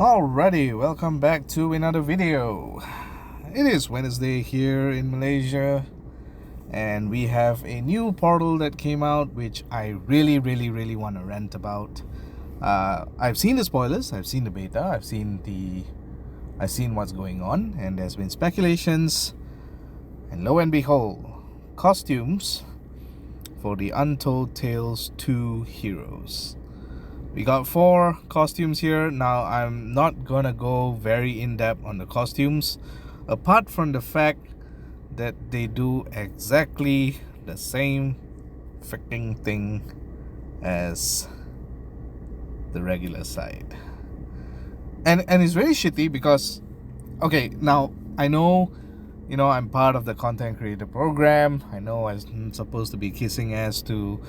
Alrighty, welcome back to another video. It is Wednesday here in Malaysia, and we have a new portal that came out, which I really want to rant about. I've seen the spoilers, I've seen the beta, I've seen what's going on, and there's been speculations, and lo and behold, costumes for the Untold Tales 2 heroes. We got 4 costumes here. Now, I'm not gonna go very in-depth on the costumes, apart from the fact that they do exactly the same freaking thing as the regular side. And it's very shitty because, okay, now I know, I'm part of the content creator program. I know I'm supposed to be kissing ass to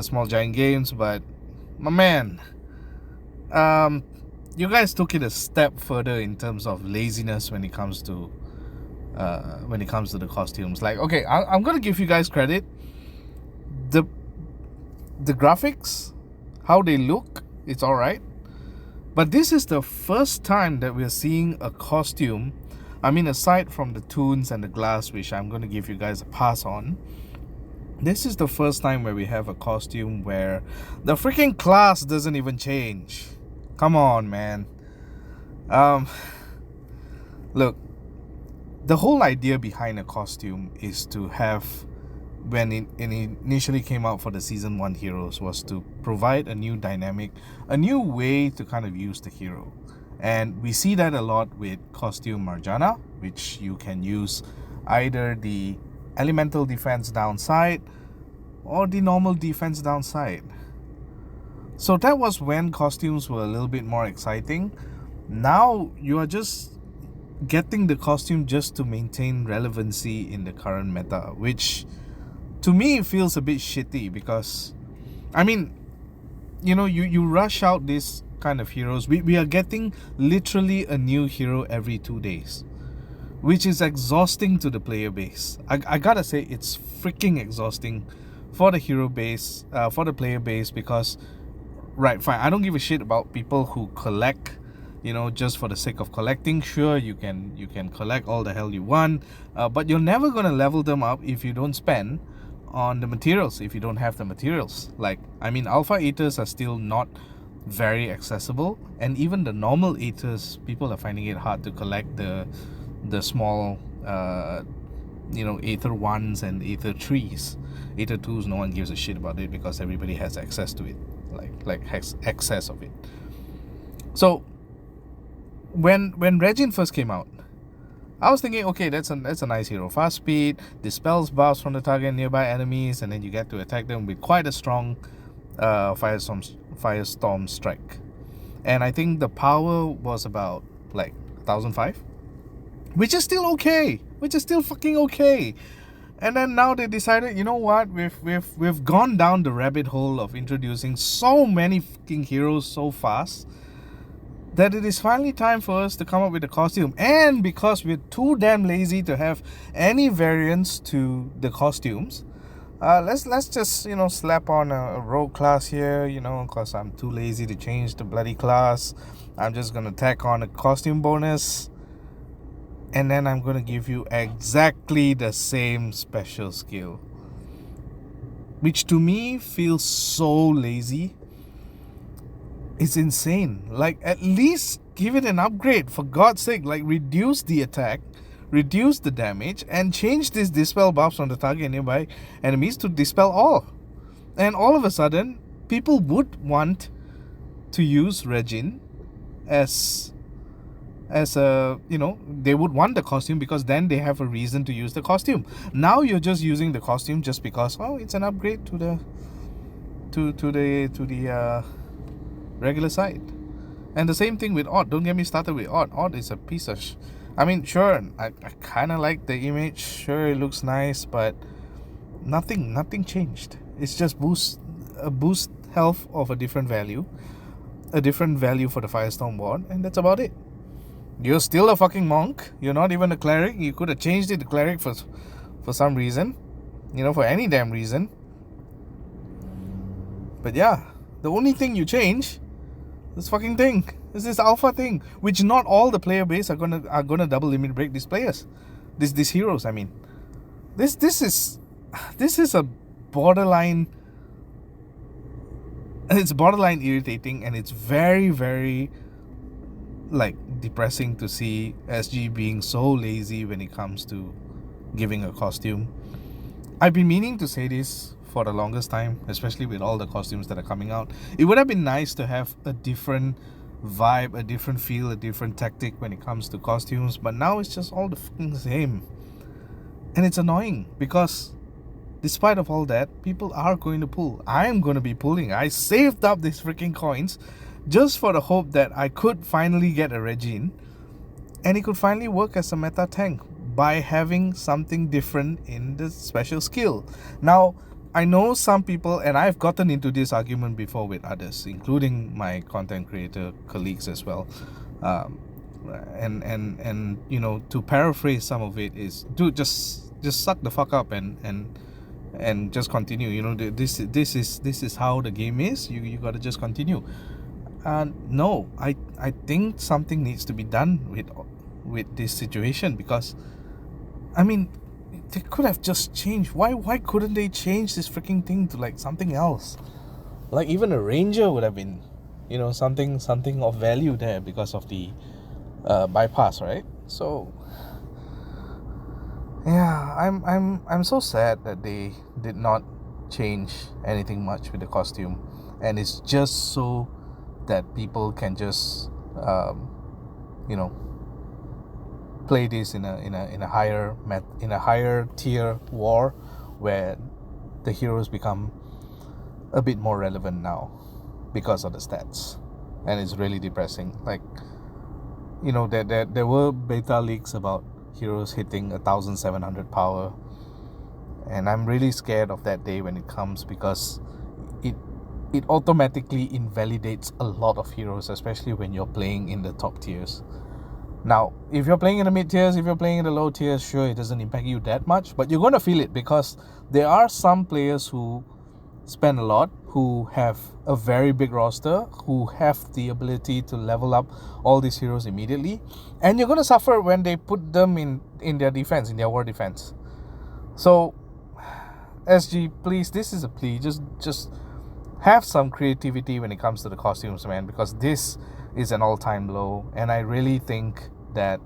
Small Giant Games, but my man, you guys took it a step further in terms of laziness when it comes to the costumes. Like, okay, I'm gonna give you guys credit. The graphics, how they look, it's all right. But this is the first time that we're seeing a costume. I mean, aside from the tunes and the glass, which I'm gonna give you guys a pass on, this is the first time where we have a costume where the freaking class doesn't even change. Come on, man. Look, the whole idea behind a costume is to have, when it initially came out for the Season 1 heroes, was to provide a new dynamic, a new way to kind of use the hero. And we see that a lot with Costume Marjana, which you can use either the elemental defense downside or the normal defense downside. So that was when costumes were a little bit more exciting. Now you are just getting the costume just to maintain relevancy in the current meta, which to me feels a bit shitty because, I mean, you rush out these kind of heroes. We are getting literally a new hero every 2 days, which is exhausting to the player base. I gotta say, it's freaking exhausting for the hero base, for the player base, because, right, fine, I don't give a shit about people who collect, just for the sake of collecting. Sure, you can collect all the hell you want, but you're never gonna level them up if you don't spend on the materials, if you don't have the materials. Like, I mean, Alpha Eaters are still not very accessible, and even the normal Eaters, people are finding it hard to collect the small Aether 1s and Aether 3s. Aether 2s, no one gives a shit about it because everybody has access to it, like has excess of it. So when Regin first came out, I was thinking, okay, that's a nice hero. Fast speed, dispels buffs from the target and nearby enemies, and then you get to attack them with quite a strong firestorm strike. And I think the power was about like 1,005, which is still okay, which is still fucking okay. And then now they decided, you know what, we've gone down the rabbit hole of introducing so many fucking heroes so fast that it is finally time for us to come up with a costume. And because we're too damn lazy to have any variants to the costumes, let's just slap on a rogue class here, because I'm too lazy to change the bloody class. I'm just gonna tack on a costume bonus, and then I'm gonna give you exactly the same special skill, which to me feels so lazy. It's insane. Like, at least give it an upgrade, for God's sake. Like, reduce the attack, reduce the damage, and change these dispel buffs on the target and nearby enemies to dispel all. And all of a sudden, people would want to use Regin as a, they would want the costume because then they have a reason to use the costume. Now you're just using the costume just because, oh, it's an upgrade to the regular side. And the same thing with Odd. Don't get me started with Odd. Odd is a piece of I mean, sure, I kind of like the image. Sure, it looks nice, but nothing changed. It's just boost health of a different value for the Firestorm Ward, and that's about it. You're still a fucking monk. You're not even a cleric. You could have changed it to cleric for some reason, for any damn reason. But yeah, the only thing you change this fucking thing. It's this alpha thing, which not all the player base are gonna double limit break these players, these heroes. I mean, this is a borderline. It's borderline irritating, and it's very, very like depressing to see SG being so lazy when it comes to giving a costume. I've been meaning to say this for the longest time, especially with all the costumes that are coming out. It would have been nice to have a different vibe, a different feel, a different tactic when it comes to costumes, but now it's just all the fucking same. And it's annoying because despite of all that, people are going to pull. I am going to be pulling. I saved up these freaking coins just for the hope that I could finally get a Regine and it could finally work as a meta tank by having something different in the special skill. Now, I know some people, and I've gotten into this argument before with others, including my content creator colleagues as well. And you know, to paraphrase some of it is, dude, just suck the fuck up and just continue. You know, this is how the game is. You gotta just continue. No, I think something needs to be done with this situation, because I mean, they could have just changed. Why couldn't they change this freaking thing to like something else? Like even a ranger would have been, you know, something of value there because of the bypass, right? So yeah, I'm so sad that they did not change anything much with the costume, and it's just so that people can just you know, play this in a higher tier war where the heroes become a bit more relevant now because of the stats, and it's really depressing. Like, you know, there were beta leaks about heroes hitting 1700 power, and I'm really scared of that day when it comes, because it automatically invalidates a lot of heroes, especially when you're playing in the top tiers. Now, if you're playing in the mid tiers, if you're playing in the low tiers, sure, it doesn't impact you that much, but you're going to feel it, because there are some players who spend a lot, who have a very big roster, who have the ability to level up all these heroes immediately, and you're going to suffer when they put them in their defense, in their war defense. So, SG, please, this is a plea, just have some creativity when it comes to the costumes, man, because this is an all-time low, and I really think that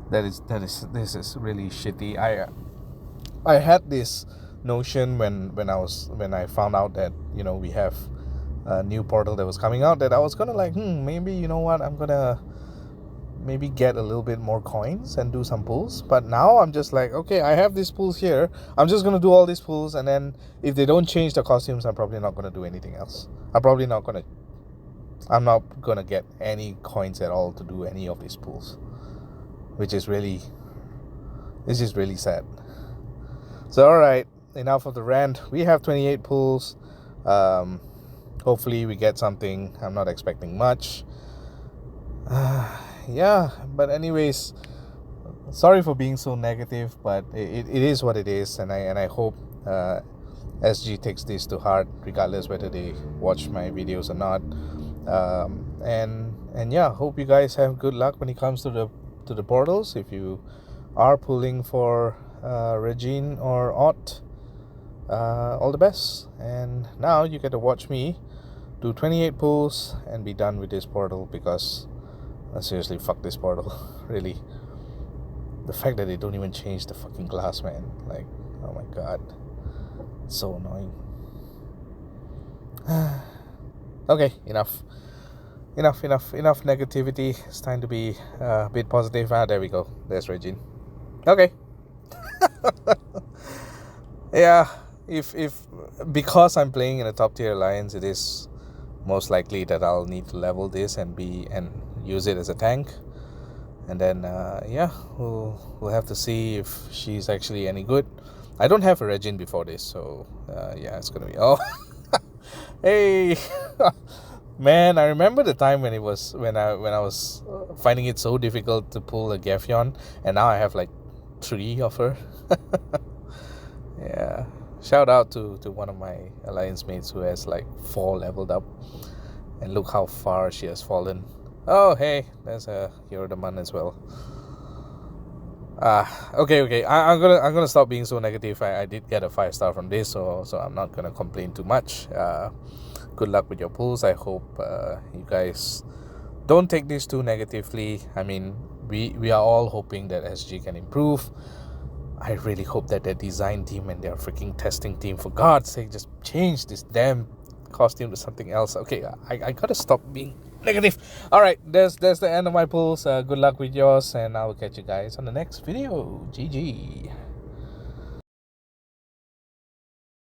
this is really shitty. I had this notion when I found out that, you know, we have a new portal that was coming out, that I was gonna like, maybe, you know what, I'm gonna maybe get a little bit more coins and do some pulls. But now I'm just like, okay, I have these pulls here, I'm just gonna do all these pulls, and then if they don't change the costumes, I'm probably not gonna do anything else. I'm not gonna get any coins at all to do any of these pulls, which is really, it's just really sad. So alright, enough of the rant. We have 28 pulls. Hopefully we get something. I'm not expecting much. Yeah, but anyways, sorry for being so negative, but it is what it is, and I hope SG takes this to heart, regardless whether they watch my videos or not. And yeah, hope you guys have good luck when it comes to the portals. If you are pulling for Regine or Ott, all the best. And now you get to watch me do 28 pulls and be done with this portal, because seriously, fuck this portal. Really, the fact that they don't even change the fucking glass, man, like, oh my god, it's so annoying. Okay, enough negativity. It's time to be a bit positive. There we go, there's Regine. Okay. Yeah, if because I'm playing in a top tier alliance, it is most likely that I'll need to level this and use it as a tank, and then yeah, we'll have to see if she's actually any good. I don't have a Regine before this, so yeah, it's gonna be, oh hey. Man, I remember the time when I was finding it so difficult to pull a Geffion, and now I have like 3 of her. Yeah, shout out to one of my alliance mates who has like 4 leveled up. And look how far she has fallen. Oh, hey, there's a Yorudaman as well. Okay. I'm gonna stop being so negative. I did get a 5-star from this, so I'm not gonna complain too much. Good luck with your pulls. I hope you guys don't take this too negatively. I mean, we are all hoping that SG can improve. I really hope that their design team and their freaking testing team, for God's sake, just change this damn costume to something else. Okay, I gotta stop being negative. All right, there's the end of my pulls. Good luck with yours, and I will catch you guys on the next video. GG.